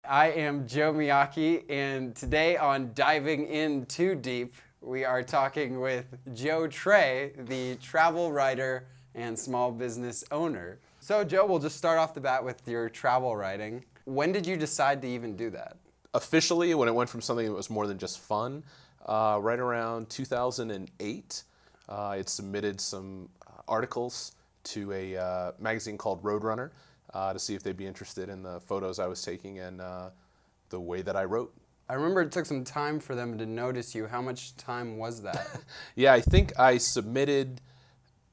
I am Joe Miyake, and today on Diving In Too Deep, we are talking with Trey, the travel writer and small business owner. So Joe, we'll just start off the bat with your travel writing. When did you decide to even do that? Officially, when it went from something that was more than just fun, right around 2008, I had submitted some articles to a magazine called Roadrunner to see if they'd be interested in the photos I was taking and the way that I wrote. I remember it took some time for them to notice you. How much time was that? Yeah, I think I submitted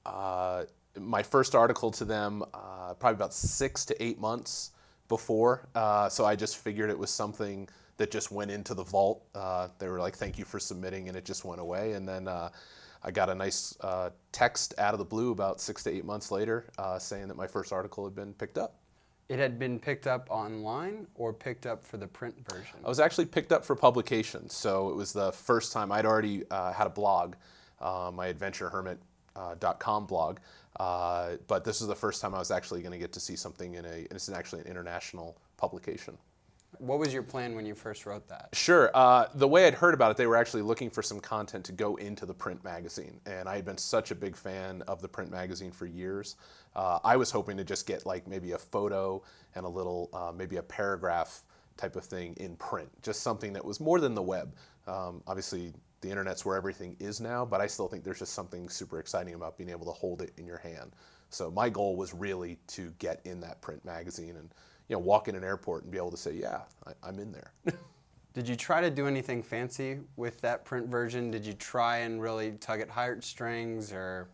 my first article to them probably about 6 to 8 months before, so I just figured it was something that just went into the vault. They were like, thank you for submitting, and it just went away. And then I got a nice text out of the blue about 6 to 8 months later saying that my first article had been picked up. It had been picked up online or picked up for the print version? I was actually picked up for publication, so it was the first time. I'd already had a blog, my adventurehermit.com blog, but this was the first time I was actually going to get to see something it's actually an international publication. What was your plan when you first wrote that? Sure. The way I'd heard about it, they were actually looking for some content to go into the print magazine. And I had been such a big fan of the print magazine for years. I was hoping to just get like maybe a photo and a little, maybe a paragraph type of thing in print. Just something that was more than the web. Obviously, the internet's where everything is now, but I still think there's just something super exciting about being able to hold it in your hand. So my goal was really to get in that print magazine and walk in an airport and be able to say, yeah, I'm in there. Did you try to do anything fancy with that print version? Did you try and really tug at heartstrings or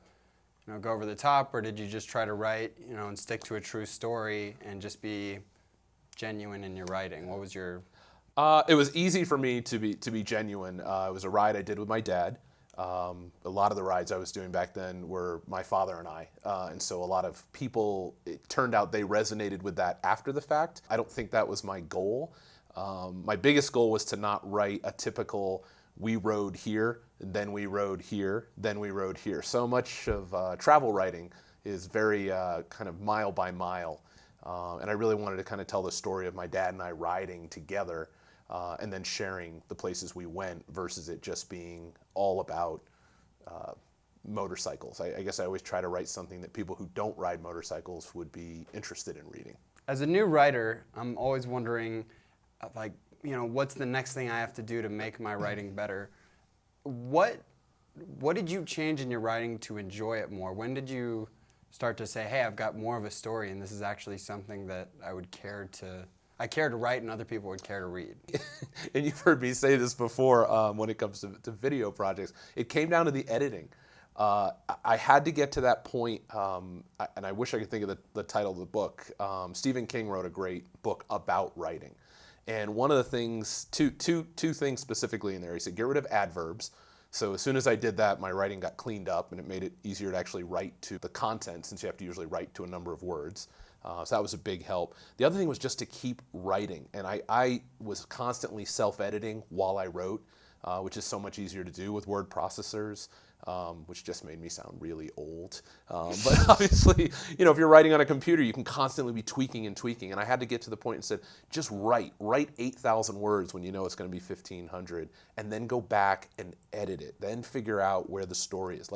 go over the top, or did you just try to write and stick to a true story and just be genuine in your writing? What was your... It was easy for me to be genuine. It was a ride I did with my dad. A lot of the rides I was doing back then were my father and I, and so a lot of people, it turned out they resonated with that after the fact. I don't think that was my goal. My biggest goal was to not write a typical, we rode here, then we rode here, then we rode here. So much of travel writing is very kind of mile by mile, and I really wanted to kind of tell the story of my dad and I riding together. And then sharing the places we went versus it just being all about motorcycles. I guess I always try to write something that people who don't ride motorcycles would be interested in reading. As a new writer, I'm always wondering, what's the next thing I have to do to make my writing better? What did you change in your writing to enjoy it more? When did you start to say, hey, I've got more of a story and this is actually something that I would care to write and other people would care to read? And you've heard me say this before when it comes to video projects. It came down to the editing. I had to get to that point, and I wish I could think of the title of the book. Stephen King wrote a great book about writing. And one of the things, two things specifically in there, he said, get rid of adverbs. So as soon as I did that, my writing got cleaned up and it made it easier to actually write to the content since you have to usually write to a number of words. So that was a big help. The other thing was just to keep writing. And I was constantly self-editing while I wrote, which is so much easier to do with word processors, which just made me sound really old. But obviously, if you're writing on a computer, you can constantly be tweaking and tweaking. And I had to get to the point and said, just write 8,000 words when you know it's going to be 1,500, and then go back and edit it. Then figure out where the story is.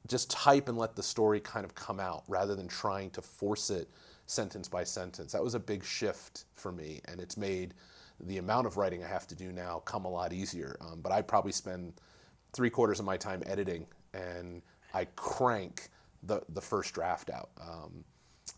Just type and let the story kind of come out rather than trying to force it sentence by sentence. That was a big shift for me, and it's made the amount of writing I have to do now come a lot easier. But I probably spend 3/4 of my time editing, and I crank the first draft out.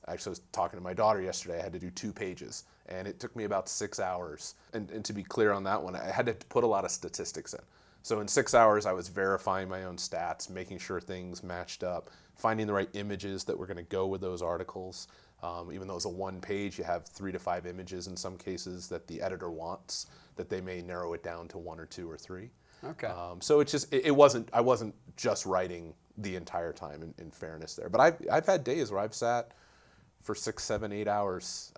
Actually, I was talking to my daughter yesterday. I had to do 2 pages, and it took me about 6 hours. And to be clear on that one, I had to put a lot of statistics in. So in 6 hours, I was verifying my own stats, making sure things matched up, finding the right images that were going to go with those articles. Even though it's a 1 page, you have 3 to 5 images in some cases that the editor wants, that they may narrow it down to 1 or 2 or 3. Okay. So I wasn't just writing the entire time in fairness there. But I've had days where I've sat for 6, 7, 8 hours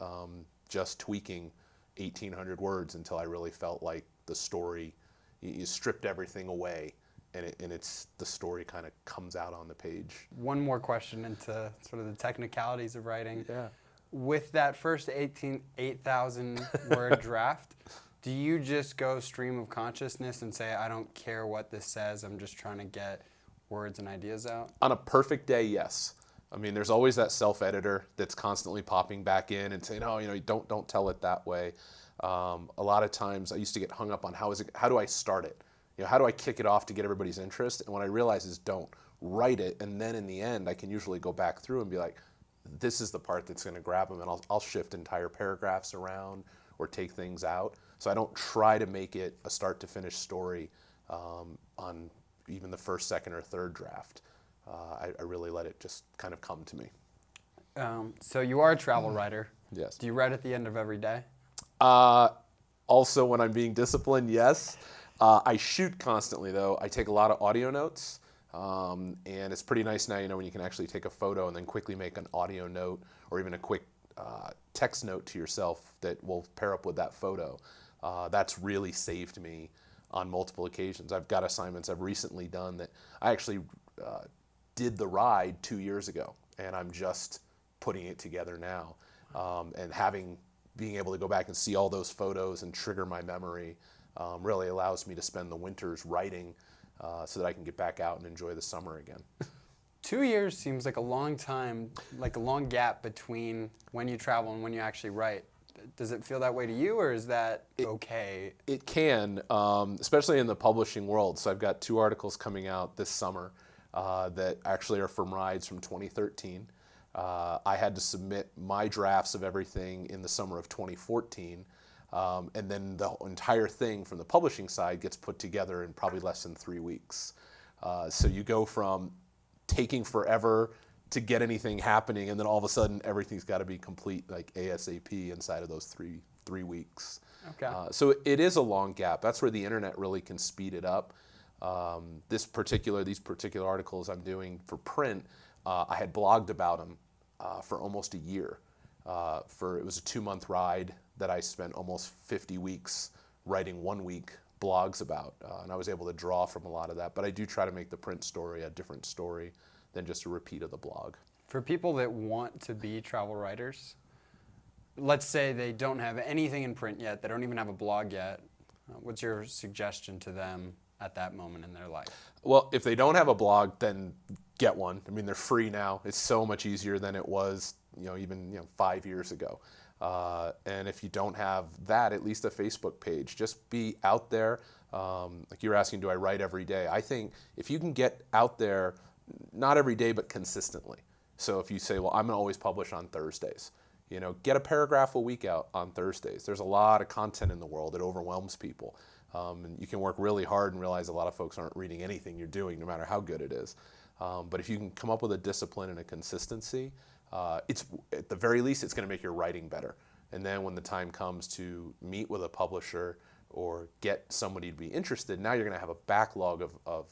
just tweaking 1,800 words until I really felt like the story, you stripped everything away, and the story kind of comes out on the page. One more question into sort of the technicalities of writing. Yeah. with that first 8,000 word draft, do you just go stream of consciousness and say, I don't care what this says, I'm just trying to get words and ideas out? On a perfect day, yes. I mean, there's always that self-editor that's constantly popping back in and saying, oh, don't tell it that way. A lot of times I used to get hung up on how do I start it? How do I kick it off to get everybody's interest? And what I realize is don't write it, and then in the end I can usually go back through and be like, this is the part that's going to grab them, and I'll shift entire paragraphs around or take things out. So I don't try to make it a start to finish story on even the first, second, or third draft. I really let it just kind of come to me. So you are a travel writer. Yes. Do you write at the end of every day? Also, when I'm being disciplined, yes. I shoot constantly, though. I take a lot of audio notes, and it's pretty nice now, when you can actually take a photo and then quickly make an audio note or even a quick text note to yourself that will pair up with that photo. That's really saved me on multiple occasions. I've got assignments I've recently done that I actually did the ride 2 years ago, and I'm just putting it together now. And being able to go back and see all those photos and trigger my memory really allows me to spend the winters writing so that I can get back out and enjoy the summer again. 2 years seems like a long time, like a long gap between when you travel and when you actually write. Does it feel that way to you, or is that okay? It can, especially in the publishing world. So I've got 2 articles coming out this summer that actually are from rides from 2013. I had to submit my drafts of everything in the summer of 2014, and then the entire thing from the publishing side gets put together in probably less than 3 weeks. So you go from taking forever to get anything happening, and then all of a sudden everything's got to be complete like ASAP inside of those three weeks. Okay. So it is a long gap. That's where the internet really can speed it up. These particular articles I'm doing for print, I had blogged about them for almost a year. It was a 2-month ride that I spent almost 50 weeks writing 1 week blogs about, and I was able to draw from a lot of that. But I do try to make the print story a different story than just a repeat of the blog. For people that want to be travel writers, let's say they don't have anything in print yet, they don't even have a blog yet, what's your suggestion to them at that moment in their life? Well, if they don't have a blog, then get one. I mean, they're free now. It's so much easier than it was, even 5 years ago. And if you don't have that, at least a Facebook page. Just be out there. Like you were asking, do I write every day? I think if you can get out there, not every day, but consistently. So if you say, well, I'm going to always publish on Thursdays, get a paragraph a week out on Thursdays. There's a lot of content in the world that overwhelms people. And you can work really hard and realize a lot of folks aren't reading anything you're doing, no matter how good it is. But if you can come up with a discipline and a consistency, it's at the very least, it's going to make your writing better. And then when the time comes to meet with a publisher or get somebody to be interested, now you're going to have a backlog of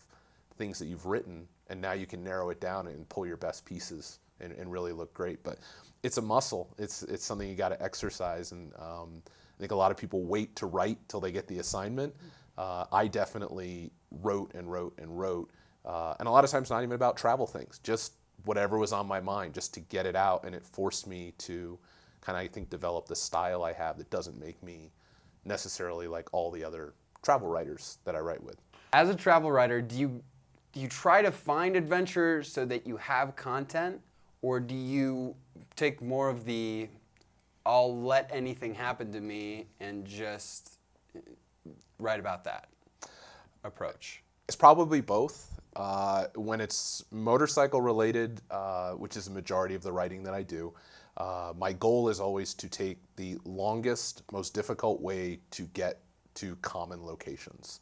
things that you've written, and now you can narrow it down and pull your best pieces and really look great. But it's a muscle. It's something you got to exercise, and I think a lot of people wait to write till they get the assignment. I definitely wrote and wrote and wrote, and a lot of times not even about travel things, just whatever was on my mind, just to get it out, and it forced me to kind of, I think, develop the style I have that doesn't make me necessarily like all the other travel writers that I write with. As a travel writer, do you try to find adventure so that you have content, or do you take more of the I'll let anything happen to me and just write about that approach? It's probably both. When it's motorcycle related, which is the majority of the writing that I do, my goal is always to take the longest, most difficult way to get to common locations.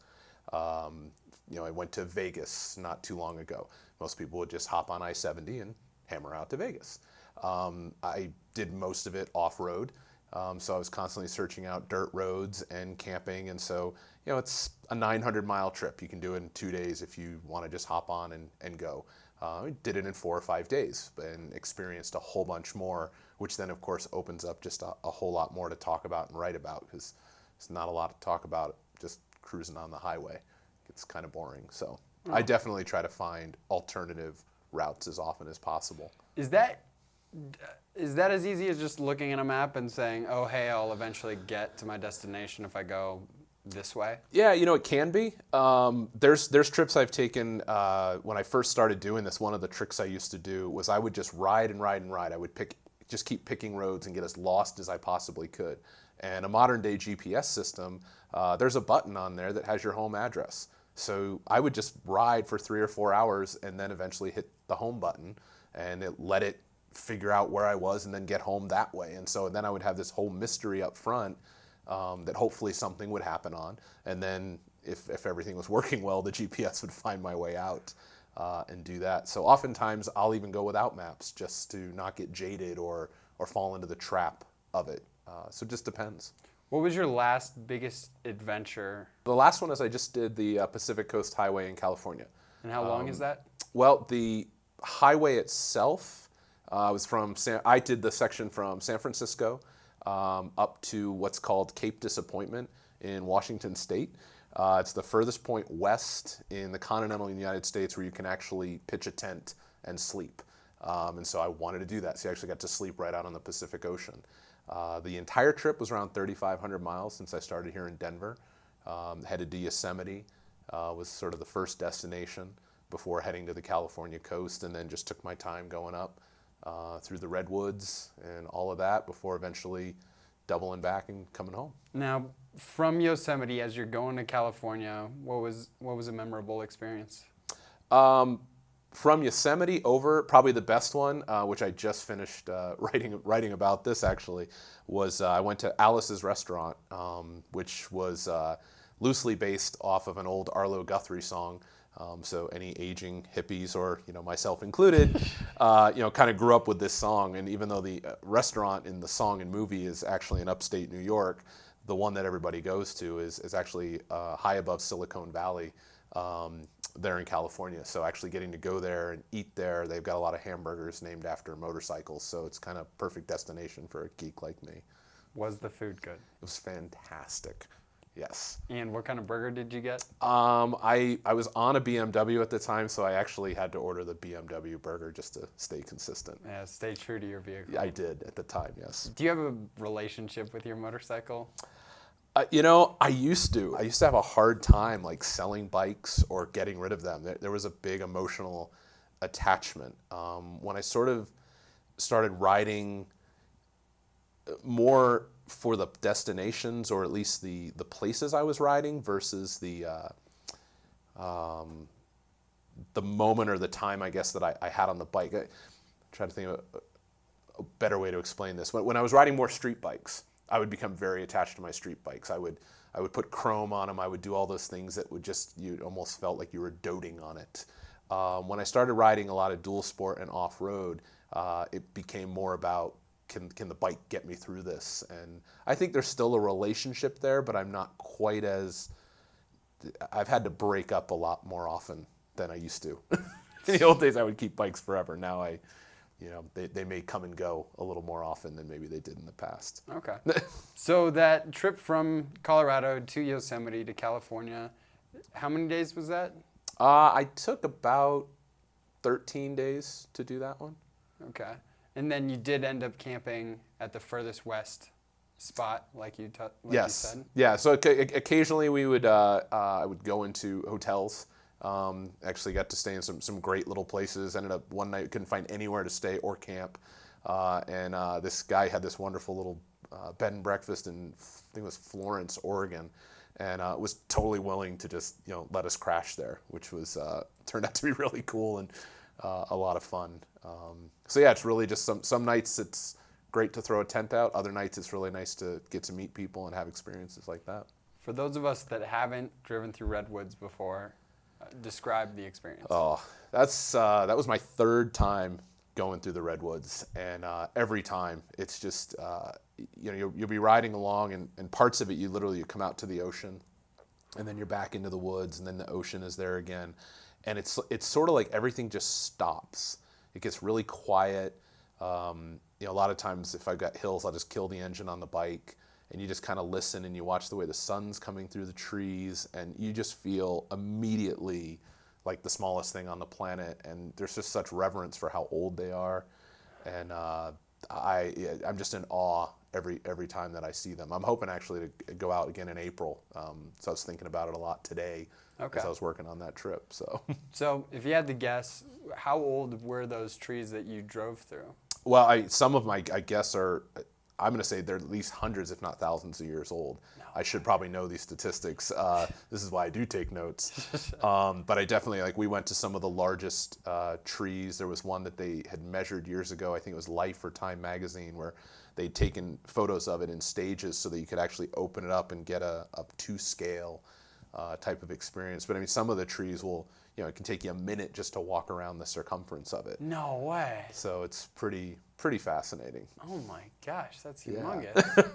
I went to Vegas not too long ago. Most people would just hop on I-70 and hammer out to Vegas. I did most of it off-road, so I was constantly searching out dirt roads and camping, and so it's a 900-mile trip. You can do it in 2 days if you want to just hop on and go. I did it in 4 or 5 days and experienced a whole bunch more, which then of course opens up just a whole lot more to talk about and write about, because it's not a lot to talk about just cruising on the highway. It's kind of boring. So I definitely try to find alternative routes as often as possible. Is that Is that as easy as just looking at a map and saying, oh, hey, I'll eventually get to my destination if I go this way? Yeah, it can be. There's trips I've taken when I first started doing this. One of the tricks I used to do was I would just ride and ride and ride. I would just keep picking roads and get as lost as I possibly could. And a modern day GPS system, there's a button on there that has your home address. So I would just ride for 3 or 4 hours and then eventually hit the home button and let it figure out where I was and then get home that way. And so then I would have this whole mystery up front that hopefully something would happen on. And then if everything was working well, the GPS would find my way out and do that. So oftentimes I'll even go without maps just to not get jaded or fall into the trap of it. So it just depends. What was your last biggest adventure? The last one is I just did the Pacific Coast Highway in California. And how long is that? Well, the highway itself I did the section from San Francisco up to what's called Cape Disappointment in Washington State. It's the furthest point west in the continental United States where you can actually pitch a tent and sleep. And so I wanted to do that. So I actually got to sleep right out on the Pacific Ocean. The entire trip was around 3,500 miles since I started here in Denver. Headed to Yosemite was sort of the first destination before heading to the California coast, and then just took my time going up through the redwoods and all of that before eventually doubling back and coming home. Now, from Yosemite, as you're going to California, what was a memorable experience? From Yosemite over, probably the best one, which I just finished writing about this actually, was I went to Alice's Restaurant, which was loosely based off of an old Arlo Guthrie song. So any aging hippies, or myself included, kind of grew up with this song. And even though the restaurant in the song and movie is actually in upstate New York, the one that everybody goes to is actually high above Silicon Valley. There in California. So actually getting to go there and eat there, they've got a lot of hamburgers named after motorcycles, so it's kind of perfect destination for a geek like me. Was the food good? It was fantastic. Yes. And what kind of burger did you get? I was on a BMW at the time, so I actually had to order the BMW burger just to stay consistent. Yeah, stay true to your vehicle. I did at the time, yes. Do you have a relationship with your motorcycle? I used to have a hard time like selling bikes or getting rid of them. There was a big emotional attachment. When I sort of started riding more for the destinations, or at least the places I was riding, versus the moment or the time, I guess, that I had on the bike. I try to think of a better way to explain this. When I was riding more street bikes, I would become very attached to my street bikes. I would put chrome on them. I would do all those things that would you almost felt like you were doting on it. When I started riding a lot of dual sport and off-road, it became more about can the bike get me through this? And I think there's still a relationship there, but I'm not quite as, I've had to break up a lot more often than I used to. In the old days, I would keep bikes forever. Now they may come and go a little more often than maybe they did in the past. Okay. So that trip from Colorado to Yosemite to California, how many days was that? I took about 13 days to do that one. Okay. And then you did end up camping at the furthest west spot, like you said? Yeah, so occasionally we would, I would go into hotels. Actually got to stay in some great little places. Ended up one night couldn't find anywhere to stay or camp, and this guy had this wonderful little bed and breakfast in, I think it was Florence, Oregon, and was totally willing to just let us crash there, which was turned out to be really cool and a lot of fun. So yeah, it's really just some nights it's great to throw a tent out. Other nights it's really nice to get to meet people and have experiences like that. For those of us that haven't driven through redwoods before, describe the experience. Oh, that was my third time going through the redwoods, and every time it's just you'll be riding along, and parts of it you come out to the ocean, and then you're back into the woods, and then the ocean is there again, and it's sort of like everything just stops. It gets really quiet. A lot of times if I've got hills, I'll just kill the engine on the bike. And you just kind of listen and you watch the way the sun's coming through the trees, and you just feel immediately like the smallest thing on the planet. And there's just such reverence for how old they are. And I'm just in awe every time that I see them. I'm hoping actually to go out again in April. So I was thinking about it a lot today Okay. as I was working on that trip. So, So if you had to guess, how old were those trees that you drove through? well, some of my I guess are. I'm going to say they're at least hundreds, if not thousands, of years old. No. I should probably know these statistics. This is why I do take notes. But I definitely, like, we went to some of the largest trees. There was one that they had measured years ago. I think it was Life or Time magazine, where they'd taken photos of it in stages so that you could actually open it up and get a to scale type of experience. But I mean, some of the trees will, it can take you a minute just to walk around the circumference of it. No way. So it's pretty fascinating. Oh my gosh, that's Yeah. humongous.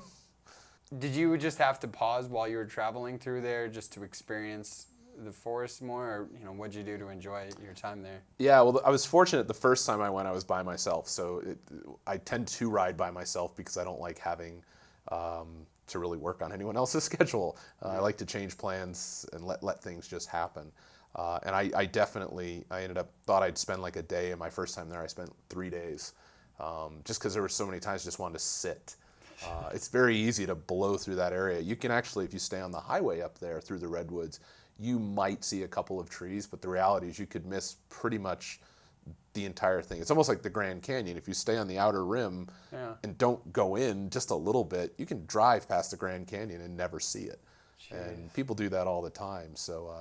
Did you just have to pause while you were traveling through there just to experience the forest more, or what'd you do to enjoy your time there? Yeah, well, I was fortunate the first time I went, I was by myself. So I tend to ride by myself because I don't like having to really work on anyone else's schedule. I like to change plans and let things just happen. And I definitely, thought I'd spend like a day, and my first time there I spent 3 days, just because there were so many times I just wanted to sit. It's very easy to blow through that area. You can actually, if you stay on the highway up there through the redwoods, you might see a couple of trees, but the reality is you could miss pretty much the entire thing. It's almost like the Grand Canyon. If you stay on the outer rim and don't go in just a little bit, you can drive past the Grand Canyon and never see it. Jeez. And people do that all the time. So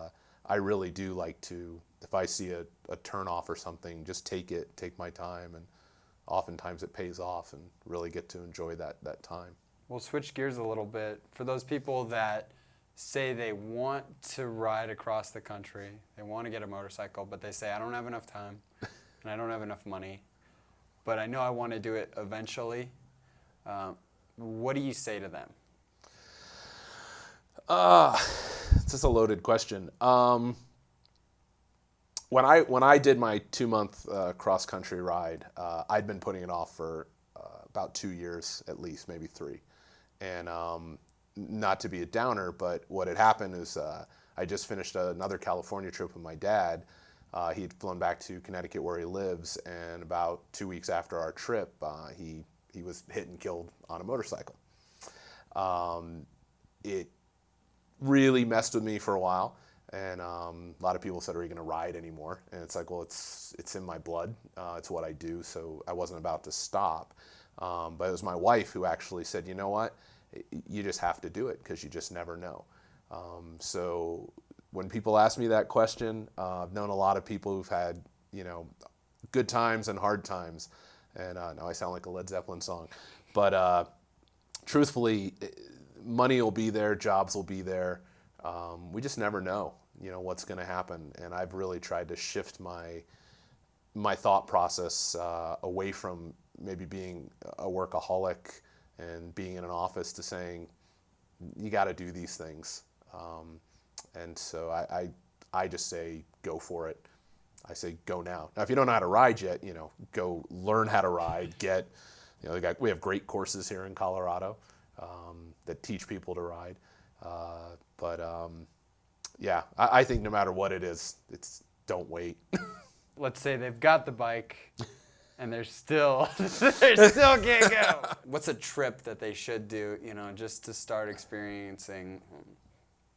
I really do like to, if I see a turnoff or something, just take my time, and oftentimes it pays off and really get to enjoy that time. We'll switch gears a little bit. For those people that say they want to ride across the country, they want to get a motorcycle, but they say, I don't have enough time and I don't have enough money, but I know I want to do it eventually. What do you say to them? It's just a loaded question. When I did my 2-month cross country ride, I'd been putting it off for about 2 years at least, maybe 3. And not to be a downer, but what had happened is I just finished another California trip with my dad. He'd flown back to Connecticut where he lives, and about 2 weeks after our trip, he was hit and killed on a motorcycle. It really messed with me for a while, and a lot of people said, are you going to ride anymore? And it's like, well, it's in my blood. It's what I do, so I wasn't about to stop. But it was my wife who actually said, you know what? You just have to do it because you just never know. So when people ask me that question, I've known a lot of people who've had, good times and hard times. And now I sound like a Led Zeppelin song. But truthfully, money will be there, jobs will be there. We just never know, what's going to happen. And I've really tried to shift my thought process away from maybe being a workaholic and being in an office to saying, you got to do these things. And so I just say, go for it. I say, go now. Now, if you don't know how to ride yet, go learn how to ride. We have great courses here in Colorado that teach people to ride. Yeah, I think no matter what it is, don't wait. Let's say they've got the bike and they're still can't go. What's a trip that they should do, just to start experiencing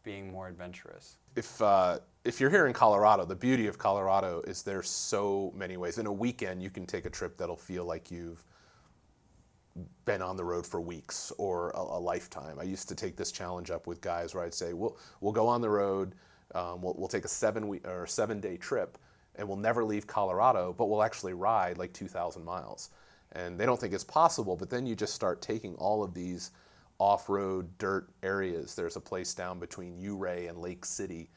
being more adventurous? If you're here in Colorado, the beauty of Colorado is there's so many ways. In a weekend, you can take a trip that'll feel like you've been on the road for weeks or a lifetime. I used to take this challenge up with guys where I'd say, we'll go on the road, we'll take a 7-day trip, and we'll never leave Colorado, but we'll actually ride like 2,000 miles. And they don't think it's possible, but then you just start taking all of these off-road dirt areas. There's a place down between Ouray and Lake City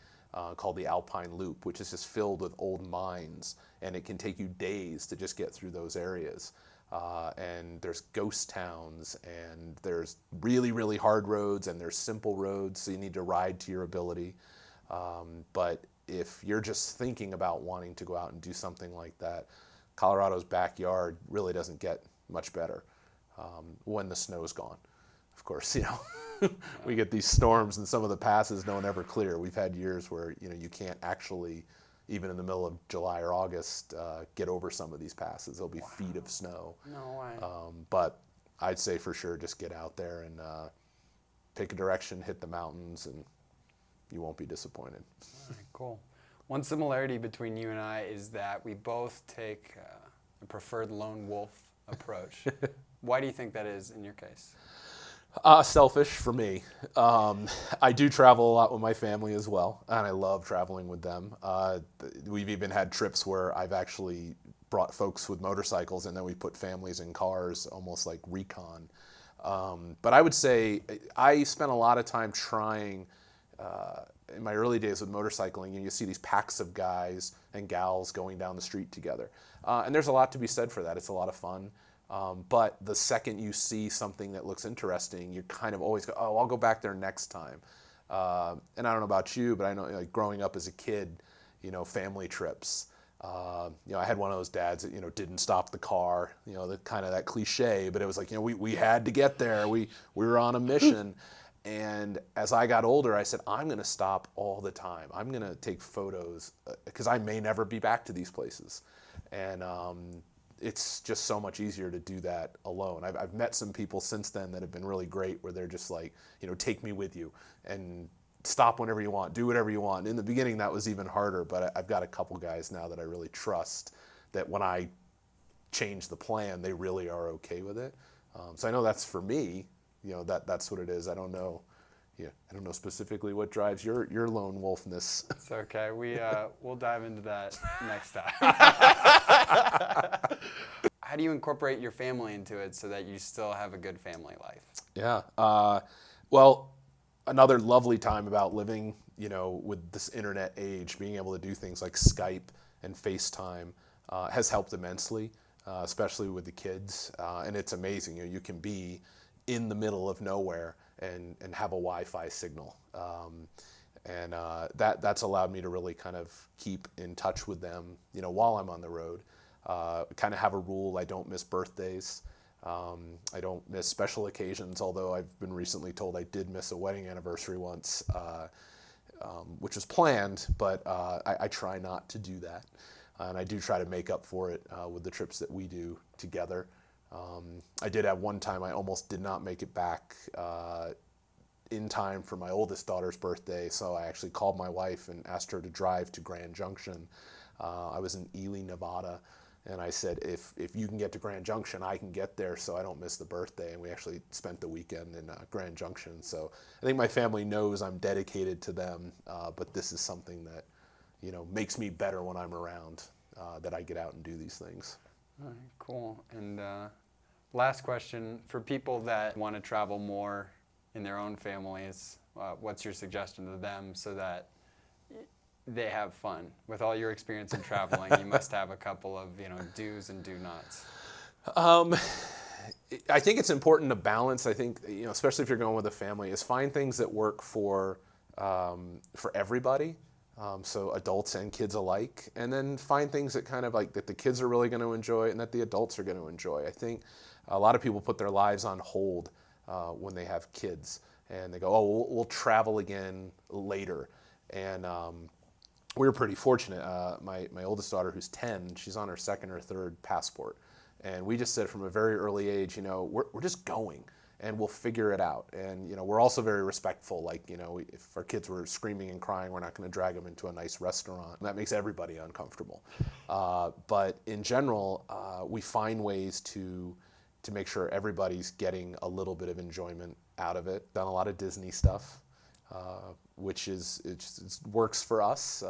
called the Alpine Loop, which is just filled with old mines, and it can take you days to just get through those areas. And there's ghost towns, and there's really, really hard roads, and there's simple roads, so you need to ride to your ability. But if you're just thinking about wanting to go out and do something like that, Colorado's backyard really doesn't get much better when the snow's gone. Of course, we get these storms, and some of the passes don't ever clear. We've had years where you can't actually even in the middle of July or August, get over some of these passes. There'll be feet of snow. No way. But I'd say for sure just get out there and pick a direction, hit the mountains, and you won't be disappointed. All right, cool. One similarity between you and I is that we both take a preferred lone wolf approach. Why do you think that is in your case? Selfish for me. I do travel a lot with my family as well, and I love traveling with them. We've even had trips where I've actually brought folks with motorcycles, and then we put families in cars, almost like recon. But I would say I spent a lot of time trying, in my early days with motorcycling, and you see these packs of guys and gals going down the street together. And there's a lot to be said for that. It's a lot of fun. But the second you see something that looks interesting, you kind of always go, oh, I'll go back there next time. And I don't know about you, but I know, like, growing up as a kid, family trips. I had one of those dads that, didn't stop the car, the kind of that cliche, but it was like, we had to get there. We were on a mission. And as I got older, I said, I'm going to stop all the time. I'm going to take photos because I may never be back to these places. And it's just so much easier to do that alone. I've met some people since then that have been really great, where they're just like, take me with you and stop whenever you want, do whatever you want. In the beginning, that was even harder, but I've got a couple guys now that I really trust that when I change the plan, they really are okay with it. So I know that's for me. That's what it is. I don't know. I don't know specifically what drives your lone wolfness. It's okay. We'll dive into that next time. How do you incorporate your family into it so that you still have a good family life? Yeah. Well, another lovely time about living, with this internet age, being able to do things like Skype and FaceTime has helped immensely, especially with the kids. And it's amazing. You can be in the middle of nowhere and have a Wi-Fi signal. And that's allowed me to really kind of keep in touch with them, while I'm on the road. Kind of have a rule: I don't miss birthdays. I don't miss special occasions, although I've been recently told I did miss a wedding anniversary once, which was planned, but I try not to do that. And I do try to make up for it with the trips that we do together. I did have one time I almost did not make it back in time for my oldest daughter's birthday, so I actually called my wife and asked her to drive to Grand Junction. I was in Ely, Nevada, and I said, if you can get to Grand Junction, I can get there so I don't miss the birthday. And we actually spent the weekend in Grand Junction. So I think my family knows I'm dedicated to them, but this is something that makes me better when I'm around, that I get out and do these things. All right, cool. And last question, for people that want to travel more in their own families, what's your suggestion to them so that they have fun? With all your experience in traveling, you must have a couple of do's and do nots. I think it's important to balance. I think especially if you're going with a family, is find things that work for everybody. So adults and kids alike, and then find things that kind of like that the kids are really going to enjoy and that the adults are going to enjoy. I think a lot of people put their lives on hold when they have kids, and they go, oh, we'll travel again later. And we were pretty fortunate. My oldest daughter, who's 10, she's on her second or third passport. And we just said from a very early age, we're just going. And we'll figure it out. And we're also very respectful. Like if our kids were screaming and crying, we're not going to drag them into a nice restaurant. That makes everybody uncomfortable. But in general, we find ways to make sure everybody's getting a little bit of enjoyment out of it. Done a lot of Disney stuff, which it works for us.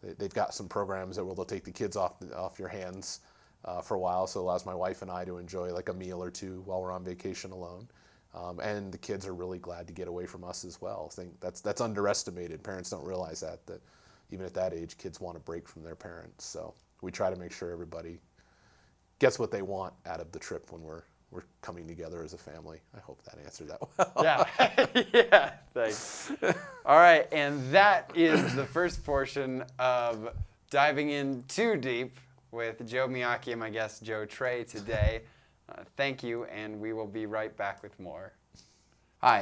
They've got some programs that will take the kids off your hands for a while, so it allows my wife and I to enjoy like a meal or two while we're on vacation alone. And the kids are really glad to get away from us as well. I think that's underestimated. Parents don't realize that even at that age, kids want a break from their parents. So we try to make sure everybody gets what they want out of the trip when we're coming together as a family. I hope that answered that well. Yeah, yeah, thanks. All right, and that is the first portion of diving in too deep with Joe Miyake and my guest Joe Trey today. Thank you, and we will be right back with more. Hi,